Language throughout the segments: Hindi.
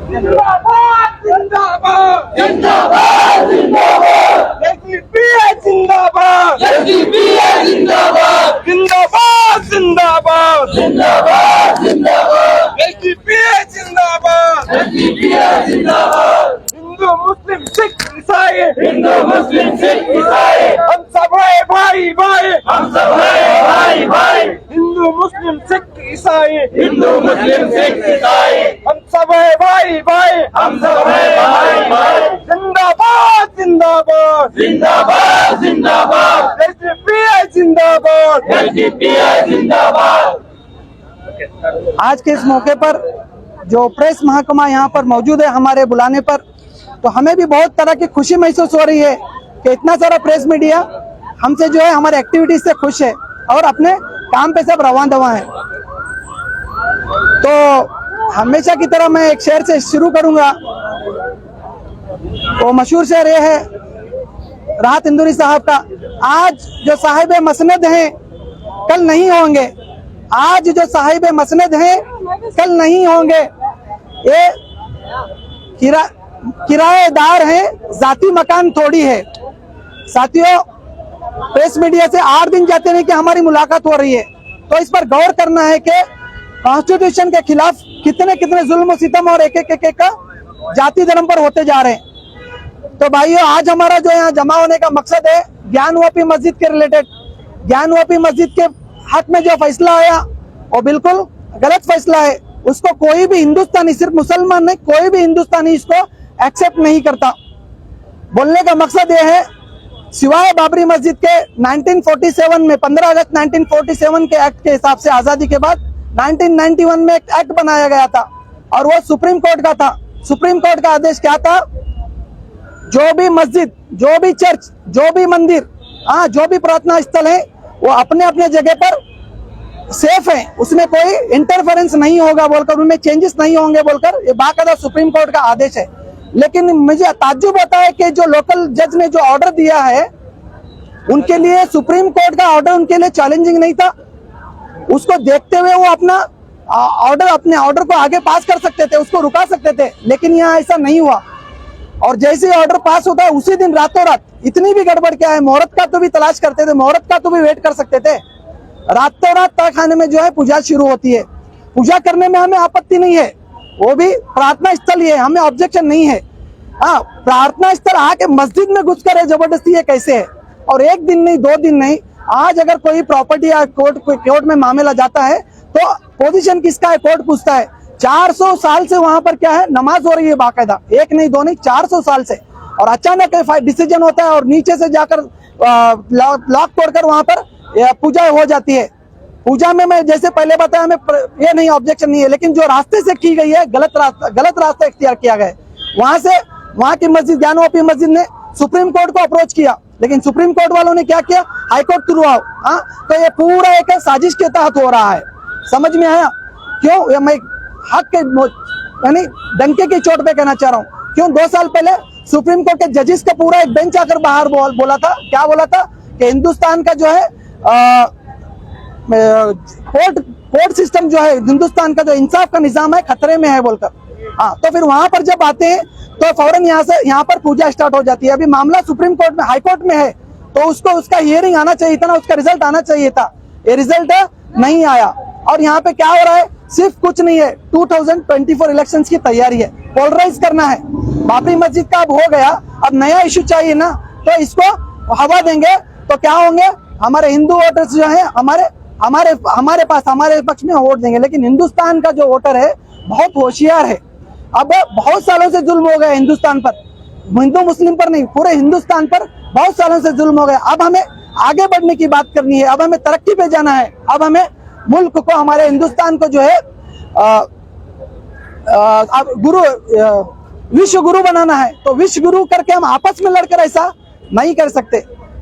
जिंदाबाद जिंदाबाद जिंदाबाद जिंदाबाद एसडीपीआई जिंदाबाद एसडीपीआई जिंदाबाद जिंदाबाद जिंदाबाद जिंदाबाद जिंदाबाद एसडीपीआई जिंदाबाद एसडीपीआई जिंदाबाद हिंदू मुस्लिम सिख ईसाई हिंदू मुस्लिम सिख ईसाई हम सब है भाई भाई हम सब हैं भाई भाई हिंदू मुस्लिम सिख ईसाई हिंदू मुस्लिम सिख ईसाई हम सब है भाई भाई हम सब हैं भाई भाई जिंदाबाद जिंदाबाद जिंदाबाद जिंदाबाद एसडीपीआई जिंदाबाद एसडीपीआई जिंदाबाद। आज के इस मौके पर जो प्रेस महकमा यहाँ पर मौजूद है हमारे बुलाने पर, तो हमें भी बहुत तरह की खुशी महसूस हो रही है कि इतना सारा प्रेस मीडिया हमसे जो है हमारे एक्टिविटीज से खुश है और अपने काम पे सब रवां दवा है। तो हमेशा की तरह मैं एक शेर से शुरू करूंगा। वो मशहूर शेर ये है राहत इंदौरी साहब का, आज जो साहिब मसनद हैं कल नहीं होंगे, आज जो साहिब मसनद हैं कल नहीं होंगे, ये किराएदार हैं, जाती मकान थोड़ी है। साथियों, प्रेस मीडिया से 8 दिन जाते नहीं कि हमारी मुलाकात हो रही है, तो इस पर गौर करना है कि कॉन्स्टिट्यूशन के खिलाफ कितने कितने जुल्म सितम और एक का जाति धर्म पर होते जा रहे हैं। तो भाइयों, आज हमारा जो यहाँ जमा होने का मकसद है ज्ञानवापी मस्जिद के रिलेटेड, ज्ञानवापी मस्जिद के हक में जो फैसला आया वो बिल्कुल गलत फैसला है। उसको कोई भी हिंदुस्तानी, सिर्फ मुसलमान नहीं, कोई भी हिंदुस्तानी इसको एक्सेप्ट नहीं करता। बोलने का मकसद ये है, सिवाय बाबरी मस्जिद के 1947 में 15 अगस्त 1947 के एक्ट के हिसाब से आजादी के बाद 1991 में एक एक्ट बनाया गया था और वो सुप्रीम कोर्ट का था। सुप्रीम कोर्ट का आदेश क्या था? जो भी मस्जिद, जो भी चर्च, जो भी मंदिर, जो भी प्रार्थना स्थल है वो अपने अपने जगह पर सेफ है, उसमें कोई इंटरफेरेंस नहीं होगा बोलकर, उनमें चेंजेस नहीं होंगे बोलकर ये बाकायदा सुप्रीम कोर्ट का आदेश है। लेकिन मुझे ताज्जुब होता है कि जो लोकल जज ने जो ऑर्डर दिया है उनके लिए सुप्रीम कोर्ट का ऑर्डर उनके लिए चैलेंजिंग नहीं था। उसको देखते हुए वो अपना अपने ऑर्डर को आगे पास कर सकते थे, उसको रुका सकते थे, लेकिन यहाँ ऐसा नहीं हुआ। और जैसे ऑर्डर पास होता है उसी दिन रातों रात, इतनी भी गड़बड़ क्या है, मुहूर्त का तो भी तलाश करते थे, मुहूर्त का तो भी वेट कर सकते थे, रातों रात तहखाने में जो है पूजा शुरू होती है। पूजा करने में हमें आपत्ति नहीं है, वो भी प्रार्थना स्थल ही है, हमें ऑब्जेक्शन नहीं है। प्रार्थना स्थल आके मस्जिद में घुसकर जबरदस्ती है कैसे है? और एक दिन नहीं, 2 दिन नहीं, आज अगर कोई प्रॉपर्टी या कोर्ट में मामला जाता है तो पोजीशन किसका है कोर्ट पूछता है। 400 साल से वहां पर क्या है, नमाज हो रही है बाकायदा, 1 नहीं 2 नहीं 400 साल से, और अचानक डिसीजन होता है और नीचे से जाकर लॉक तोड़कर वहां पर पूजा हो जाती है। पूजा में मैं जैसे पहले बताया, हमें ये नहीं ऑब्जेक्शन नहीं है, लेकिन जो रास्ते से की गई है गलत रास्ता इख्तियार किया गया है। वहां की मस्जिद, ज्ञानवापी मस्जिद ने सुप्रीम कोर्ट को अप्रोच किया, लेकिन सुप्रीम कोर्ट वालों ने क्या किया, हाईकोर्ट थ्रू आओ। तो ये पूरा एक साजिश के तहत हो रहा है। समझ में आया क्यों? मैं हक के यानी डंके की चोट पे कहना चाह रहा हूँ। क्यों? 2 साल पहले सुप्रीम कोर्ट के जजेस का पूरा एक बेंच आकर बाहर बोला था, क्या बोला था कि हिंदुस्तान का जो है कोर्ट सिस्टम जो है, हिंदुस्तान का जो इंसाफ का निजाम है खतरे में है बोलकर। तो फिर वहां पर जब आते हैं तो फौरन यहाँ पर पूजा स्टार्ट हो जाती है। अभी मामला सुप्रीम कोर्ट में, हाई कोर्ट में है, तो उसका हियरिंग आना चाहिए था ना, उसका रिजल्ट आना चाहिए था। ये रिजल्ट नहीं आया। और यहाँ पे क्या हो रहा है, सिर्फ कुछ नहीं है, 2024 इलेक्शंस की तैयारी है, पोलराइज करना है। बाबरी मस्जिद का अब हो गया, अब नया इशू चाहिए ना, तो इसको हवा देंगे तो क्या होंगे, हमारे हिंदू वोटर्स जो है हमारे पक्ष में वोट देंगे। लेकिन हिंदुस्तान का जो वोटर है बहुत होशियार है। अब बहुत सालों से जुल्म हो गया हिंदुस्तान पर, हिंदू मुस्लिम पर नहीं, पूरे हिंदुस्तान पर बहुत सालों से जुल्म हो गया। अब हमें आगे बढ़ने की बात करनी है, अब हमें तरक्की पे जाना है, अब हमें मुल्क को, हमारे हिंदुस्तान को जो है विश्व गुरु बनाना है। तो विश्व गुरु करके हम आपस में लड़कर ऐसा नहीं कर सकते।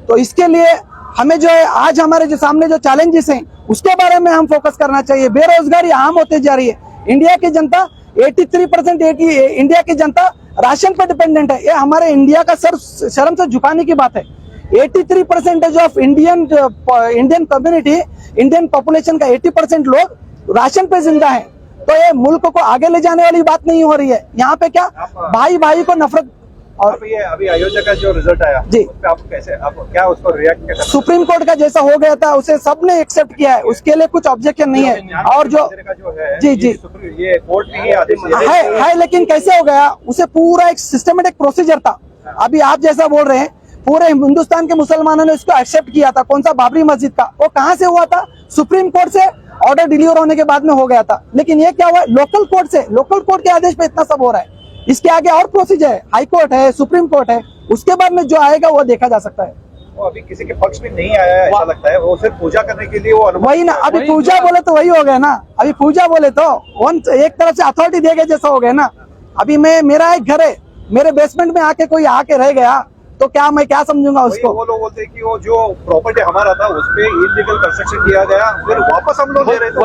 तो इसके लिए हमें जो है आज हमारे जो सामने जो चैलेंजेस हैं उसके बारे में हम फोकस करना चाहिए। बेरोजगारी आम होते जा रही है। इंडिया की जनता 83% इंडिया की जनता राशन पर डिपेंडेंट है। ये हमारे इंडिया का शर्म से झुकाने की बात है। 83% of Indian community, Indian population का 80% लोग राशन पे जिंदा है। तो ये मुल्क को आगे ले जाने वाली बात नहीं हो रही है। यहाँ पे क्या भाई भाई को नफरत। और ये अभी अयोध्या का जो रिजल्ट आया जी, उस पे आप कैसे, आप क्या उस पर रिएक्ट कैसे? सुप्रीम कोर्ट का जैसा हो गया था उसे सबने एक्सेप्ट किया है, उसके लिए कुछ ऑब्जेक्शन नहीं है। और जो है जी जी ये कोर्ट ने ही आदेश दिया है, लेकिन कैसे हो गया, उसे पूरा एक सिस्टमेटिक प्रोसीजर था। अभी आप जैसा बोल रहे हैं, पूरे हिंदुस्तान के मुसलमानों ने उसको एक्सेप्ट किया था। कौन सा बाबरी मस्जिद का, वो कहाँ से हुआ था? सुप्रीम कोर्ट से ऑर्डर डिलीवर होने के बाद में हो गया था। लेकिन ये क्या हुआ, लोकल कोर्ट से, लोकल कोर्ट के आदेश पे इतना सब हो रहा है। इसके आगे और प्रोसीजर है, हाई कोर्ट है, सुप्रीम कोर्ट है, उसके बाद में जो आएगा वो देखा जा सकता है। वो अभी किसी के पक्ष में नहीं आया है, ऐसा लगता है। वो सिर्फ पूजा करने के लिए वो अनुमति वही ना, अभी पूजा बोले तो वही हो गया ना। अभी पूजा बोले तो एक तरफ से अथॉरिटी दे गए जैसा हो गया ना। अभी मेरा एक घर है, मेरे बेसमेंट में आके कोई आके रह गया तो क्या मैं क्या समझूंगा उसको? वो लोग बोलते हैं कि वो जो प्रॉपर्टी हमारा था उस पे इलीगल कंस्ट्रक्शन किया गया, फिर वापस हम लोग दे रहे थे।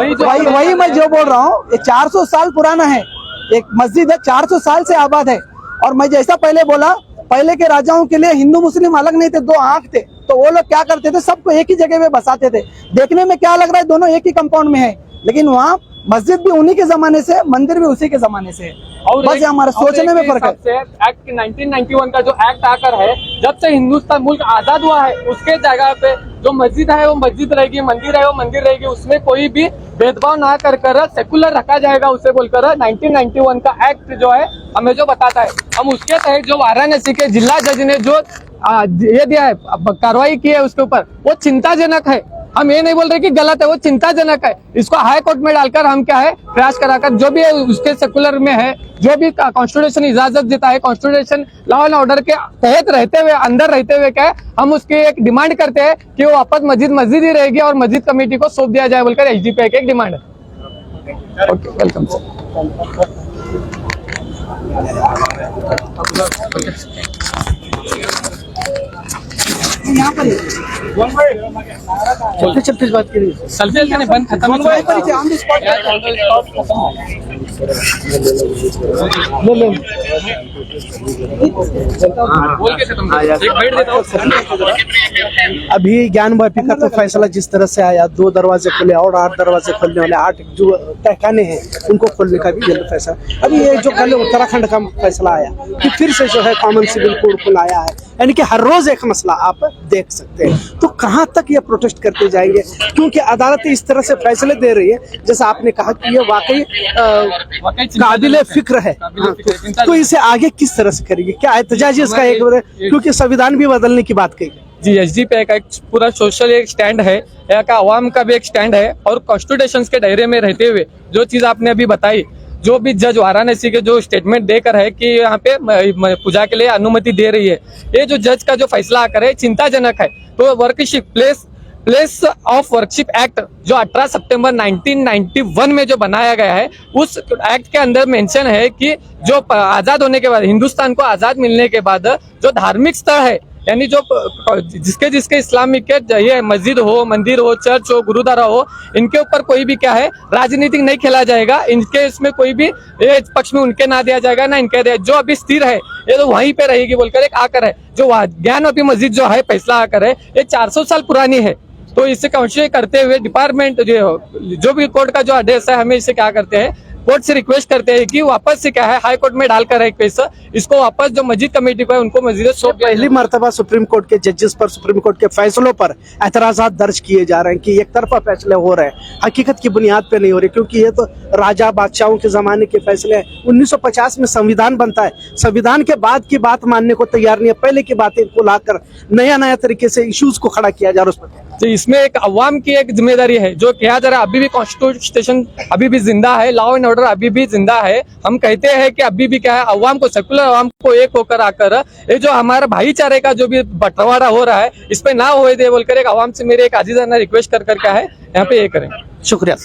वही मैं जो बोल रहा हूँ, ये 400 साल पुराना है, एक मस्जिद है, 400 साल से आबाद है। और मैं जैसा पहले बोला, पहले के राजाओं के लिए हिंदू मुस्लिम अलग नहीं थे, 2 आंख थे। तो वो लोग क्या करते थे, सबको एक ही जगह पे बसाते थे। देखने में क्या लग रहा है, दोनों एक ही कंपाउंड में है, लेकिन वहाँ मस्जिद भी उन्हीं के जमाने से, मंदिर भी उसी के जमाने से है। और बस हमारे सोचने में फर्क है। एक्ट 1991 का जो एक्ट आकर है, जब से हिंदुस्तान मुल्क आजाद हुआ है, उसके जगह पे जो मस्जिद है वो मस्जिद रहेगी, मंदिर है वो मंदिर रहेगी, उसमें कोई भी भेदभाव ना कर सेकुलर रखा जाएगा उसे बोलकर 1991 का एक्ट जो है हमें जो बताता है। हम उसके तहत जो वाराणसी के जिला जज ने जो ये दिया है, कार्रवाई की है उसके ऊपर, वो चिंताजनक है। हम ये नहीं बोल रहे कि गलत है, वो चिंताजनक है। इसको हाई कोर्ट में डालकर हम क्या है, क्रैश कराकर जो भी है उसके सेकुलर में है, जो भी कॉन्स्टिट्यूशन इजाजत देता है, कॉन्स्टिट्यूशन लॉ एंड ऑर्डर के तहत रहते हुए, अंदर रहते हुए क्या है, हम उसकी एक डिमांड करते हैं कि वो वापस मस्जिद ही रहेगी और मस्जिद कमेटी को सौंप दिया जाए बोलकर एसडीपी की एक डिमांड है। ओके, वेलकम यहाँ पर चलते बात करिए। सेल्फी बंद खत्म अभी ज्ञान वापी का तो फैसला जिस तरह से आया, 2 दरवाजे खुले और 8 दरवाजे खोलने वाले, 8 जो तहखाने हैं उनको खोलने का भी जल्द फैसला। अभी ये जो कल उत्तराखंड का फैसला आया कि फिर से जो है कॉमन सिविल कोड खुलाया है, यानी कि हर रोज एक मसला आप देख सकते हैं। तो कहाँ तक ये प्रोटेस्ट करते जाएंगे, क्योंकि अदालत इस तरह से फैसले दे रही है, जैसा आपने कहा कि ये वाकई काबिले फिक्र है। तो इसे आगे किस तरह से करेंगे, क्या एहतजाज इसका एक, क्योंकि संविधान भी बदलने की बात कही जी। एसडीपी का एक पूरा सोशल एक स्टैंड है, यहाँ का आवाम का भी एक स्टैंड है, और कॉन्स्टिट्यूशन के दायरे में रहते हुए जो चीज आपने अभी बताई, जो भी जज वाराणसी के जो स्टेटमेंट देकर है कि यहाँ पे पूजा के लिए अनुमति दे रही है, ये जो जज का जो फैसला आकर है चिंताजनक है। तो worship place of worship act जो 18 सितंबर 1991 में जो बनाया गया है, उस एक्ट के अंदर मेंशन है कि जो आजाद होने के बाद, हिंदुस्तान को आजाद मिलने के बाद जो धार्मिक स्थल है, यानी जो जिसके इस्लामिक के ये मस्जिद हो, मंदिर हो, चर्च हो, गुरुद्वारा हो, इनके ऊपर कोई भी क्या है राजनीतिक नहीं खेला जाएगा। इनके इसमें कोई भी ये पक्ष में उनके ना दिया जाएगा ना इनके दिया। जो अभी स्थिर है ये तो वहीं पे रहेगी बोलकर एक आकर है। जो ज्ञानवापी मस्जिद जो है फैसला आकर है, ये 400 साल पुरानी है। तो इससे कंसिडर करते हुए डिपार्टमेंट जो भी कोर्ट का जो आदेश है, हमें इसे क्या करते हैं, कोर्ट से रिक्वेस्ट करते हैं कि वापस से क्या है हाई कोर्ट में डालकर एक केस इसको वापस जो मस्जिद कमेटी को है उनको मस्जिद सौंप। पहली मर्तबा सुप्रीम कोर्ट के जजेस पर, सुप्रीम कोर्ट के फैसलों पर एतराजात दर्ज किए जा रहे हैं कि एक तरफा फैसले हो रहे हैं, हकीकत की बुनियाद पे नहीं हो रहे, क्योंकि ये तो राजा बादशाहों के जमाने के फैसले हैं। 1950 में संविधान बनता है, संविधान के बाद की बात मानने को तैयार नहीं है, पहले की बातें को लाकर नया तरीके से इश्यूज को खड़ा किया जा रहा है। तो इसमें एक अवाम की एक जिम्मेदारी है, जो किया जा रहा है। अभी भी कॉन्स्टिट्यूशन अभी भी जिंदा है, लॉ एंड ऑर्डर अभी भी जिंदा है। हम कहते हैं कि अभी भी क्या है, अवाम को, सेकुलर अवाम को एक होकर आकर ये जो हमारा भाईचारे का जो भी बंटवारा हो रहा है, इस पे ना होए दे बोलकर एक अवाम से मेरे एक आजीजाना रिक्वेस्ट कर क्या है यहाँ पे ये करें। शुक्रिया।